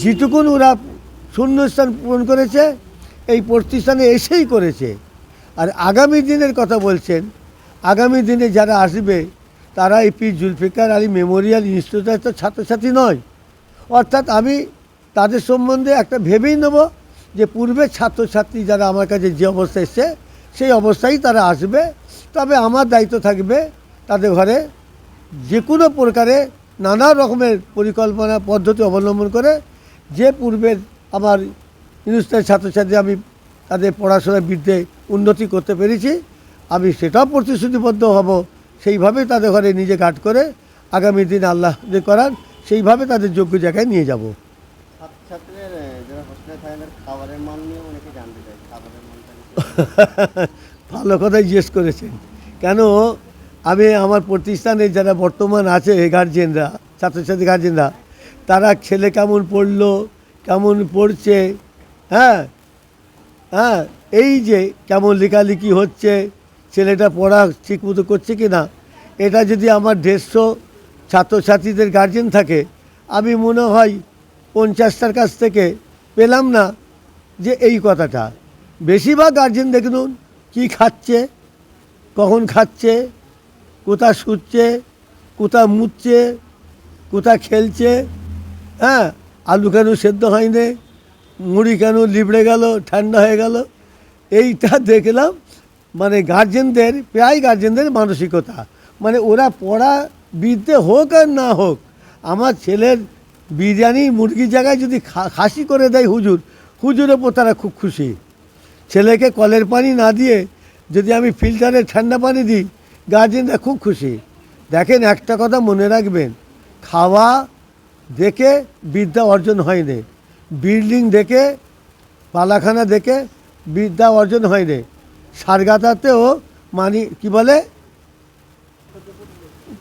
যেটুকুন ওরা শূন্যস্থান পূরণ করেছে এই প্রতিষ্ঠানে এসেই করেছে। আর আগামী দিনের কথা বলছেন, আগামী দিনে যারা আসবে তারা এই পীর জুলফিকার আলী মেমোরিয়াল ইনস্টিটিউটের তো ছাত্রছাত্রী নয়। অর্থাৎ আমি তাদের সম্বন্ধে একটা ভেবেই নেব যে পূর্বের ছাত্রছাত্রী যারা আমার কাছে যে অবস্থায় এসছে সেই অবস্থায় তারা আসবে। তবে আমার দায়িত্ব থাকবে তাদের ঘরে যে কোনো প্রকারে নানা রকমের পরিকল্পনা পদ্ধতি অবলম্বন করে যে পূর্বের আমার ইউনিভার্সিটির ছাত্রছাত্রী আমি তাদের পড়াশোনার বৃদ্ধে উন্নতি করতে পেরেছি, আমি সেটাও প্রতিশ্রুতিবদ্ধ হব। সেইভাবে তাদের ঘরে নিজে গার্ড করে আগামী দিন আল্লাহ যে করান সেইভাবে তাদের যোগ্য জায়গায় নিয়ে যাব। ভালো কথাই জিজ্ঞেস করেছেন। কেন আমি আমার প্রতিষ্ঠানে যারা বর্তমান আছে গার্জেনরা, ছাত্রছাত্রী গার্জেনরা, তারা ছেলে কেমন পড়লো, কেমন পড়ছে, হ্যাঁ হ্যাঁ এই যে কেমন লেখালেখি হচ্ছে, ছেলেটা পড়া ঠিকমতো করছে কি না, এটা যদি আমার 150 ছাত্রছাত্রীদের গার্জেন থাকে, আমি মনে হয় 50টার কাছ থেকে পেলাম না যে এই কথাটা। বেশিরভাগ গার্জেন দেখুন কি খাচ্ছে, কখন খাচ্ছে, কোথা শুচ্ছে, কোথা মুতছে, কোথা খেলছে, হ্যাঁ আলু কেন সেদ্ধ হয়নি, মুড়ি কেন লিবড়ে গেল, ঠান্ডা হয়ে গেল, এইটা দেখলাম। মানে গার্জেনদের, প্রায় গার্জেনদের মানসিকতা, মানে ওরা পড়া বিদ্যে হোক আর না হোক, আমার ছেলের বিরিয়ানি মুরগির জায়গায় যদি খাসি করে দেয় হুজুর, হুজুরের ওপর তারা খুব খুশি। ছেলেকে কলের পানি না দিয়ে যদি আমি ফিল্টারে ঠান্ডা পানি দিই, গার্জেনরা খুব খুশি। দেখেন একটা কথা মনে রাখবেন, খাওয়া দেখে বিদ্যা অর্জন হয়নি, বিল্ডিং দেখে, পালাখানা দেখে বিদ্যা অর্জন হয়নি। সারগাতাতেও মানে কি বলে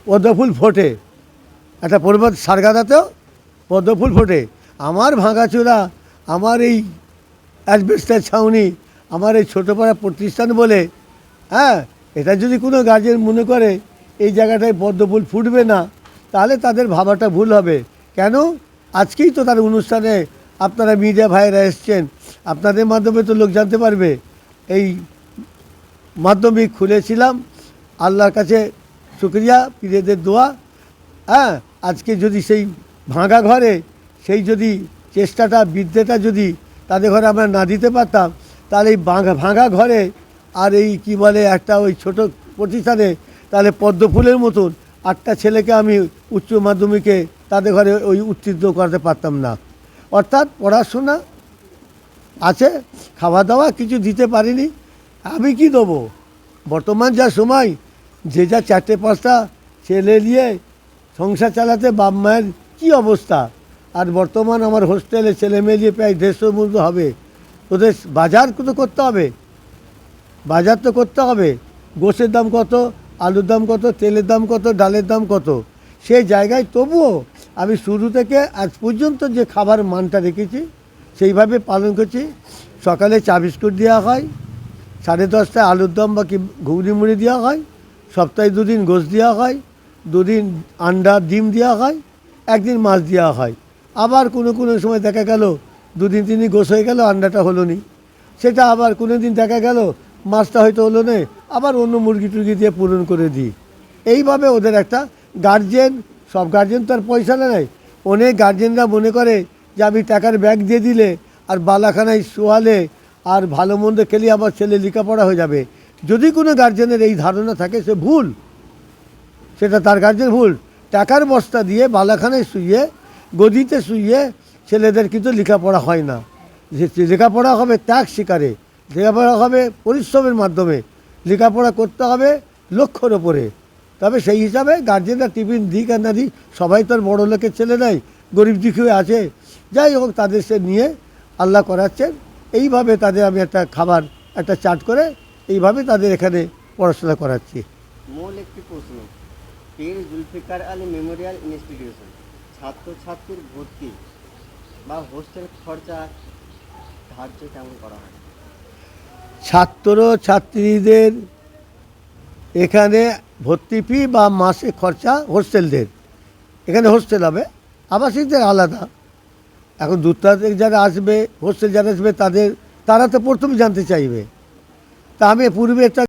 পদ্মফুল ফোটে, একটা পর্বত সারগাতাতেও পদ্মফুল ফোটে। আমার ভাঙাচোরা, আমার এই অ্যাসবেস্টার ছাউনি, আমার এই ছোটো পাড়া প্রতিষ্ঠান বলে, হ্যাঁ এটা যদি কোনো গার্জেন মনে করে এই জায়গাটায় পদ্মফুল ফুটবে না, তাহলে তাদের ভাবাটা ভুল হবে। কেন আজকেই তো তার অনুষ্ঠানে আপনারা মিডিয়া ভাইরা এসছেন, আপনাদের মাধ্যমে তো লোক জানতে পারবে। এই মাধ্যমিক খুলেছিলাম, আল্লাহর কাছে শুকরিয়া, পীরেদের দোয়া, হ্যাঁ আজকে যদি সেই ভাঙা ঘরে সেই যদি চেষ্টাটা বিদ্যেটা যদি তাদের ঘরে আমরা না দিতে পারতাম, তাহলে এই ভাঙা ঘরে আর এই কি বলে একটা ওই ছোটো প্রতিষ্ঠানে তাহলে পদ্মফুলের মতন 8টা ছেলেকে আমি উচ্চ মাধ্যমিকে তাদের ঘরে ওই উত্তীর্ণ করতে পারতাম না। অর্থাৎ পড়াশোনা আছে, খাওয়া দাওয়া কিছু দিতে পারিনি। আমি কি দেবো? বর্তমান যা সময়, যে যা 4টে-5টা ছেলে নিয়ে সংসার চালাতে বাপ মায়ের কী অবস্থা। আর বর্তমান আমার হোস্টেলে ছেলে মেয়ে দিয়ে প্রায় 150 মতো হবে। ওদের বাজার তো করতে হবে, বাজার তো করতে হবে। গোশের দাম কত, আলুর দাম কত, তেলের দাম কত, ডালের দাম কত, সেই জায়গায় তবুও আমি শুরু থেকে আজ পর্যন্ত যে খাবার মানটা রেখেছি সেইভাবে পালন করছি। সকালে চা বিস্কুট দেওয়া হয়, 10:30টায় আলুর দম বা কি ঘুগনি মুড়ি দেওয়া হয়, সপ্তাহে 2 দিন গোশ দেওয়া হয়, 2 দিন আন্ডা ডিম দেওয়া হয়, 1 দিন মাছ দেওয়া হয়। আবার কোনো কোনো সময় দেখা গেল 2 দিন 3 দিন গোশ হয়ে গেল, আন্ডাটা হলো নি, সেটা আবার কোনো দিন দেখা গেল মাছটা হয়তো হলো না, আবার অন্য মুরগি টুরগি দিয়ে পূরণ করে দিই। এইভাবে ওদের একটা গার্জেন, সব গার্জেন তো আর পয়সা নেয়। অনেক গার্জেনরা মনে করে যে আমি টাকার ব্যাগ দিয়ে দিলে আর বালাখানায় শোয়ালে আর ভালো মন্দ খেলে আমার ছেলে লেখাপড়া হয়ে যাবে। যদি কোনো গার্জেনের এই ধারণা থাকে সে ভুল, সেটা তার গার্জেন ভুল। টাকার বস্তা দিয়ে বালাখানায় শুইয়ে, গদিতে শুইয়ে ছেলেদের কিন্তু লেখাপড়া হয় না। যে লেখাপড়া হবে ত্যাগ শিকারে, লেখাপড়া হবে পরিশ্রমের মাধ্যমে, লেখাপড়া করতে হবে লক্ষ্যর ওপরে। তবে সেই হিসাবে গার্জেনরা টিফিন দিক আর না দিক, সবাই তো আর বড়ো লোকের ছেলে নাই, গরিব দুঃখী আছে। যাই হোক তাদের সে নিয়ে আল্লাহ করাচ্ছেন। এইভাবে তাদের আমি একটা খাবার, একটা চাট করে এইভাবে তাদের এখানে পড়াশোনা করাচ্ছি। মূল একটি প্রশ্ন, পীর জুলফিকার আলী মেমোরিয়াল ইনস্টিটিউশন ছাত্রছাত্রীর ভর্তি বা হোস্টেল খরচা ধার্য কেমন করা হয়? ছাত্র ছাত্রীদের এখানে ভর্তি ফি বা মাসে খরচা হোস্টেলদের, এখানে হোস্টেল হবে, আবাসিকদের আলাদা। এখন দূরটা থেকে যারা আসবে, হোস্টেল যারা আসবে তারা তো প্রথম জানতে চাইবে। তা আমি পূর্বে একটা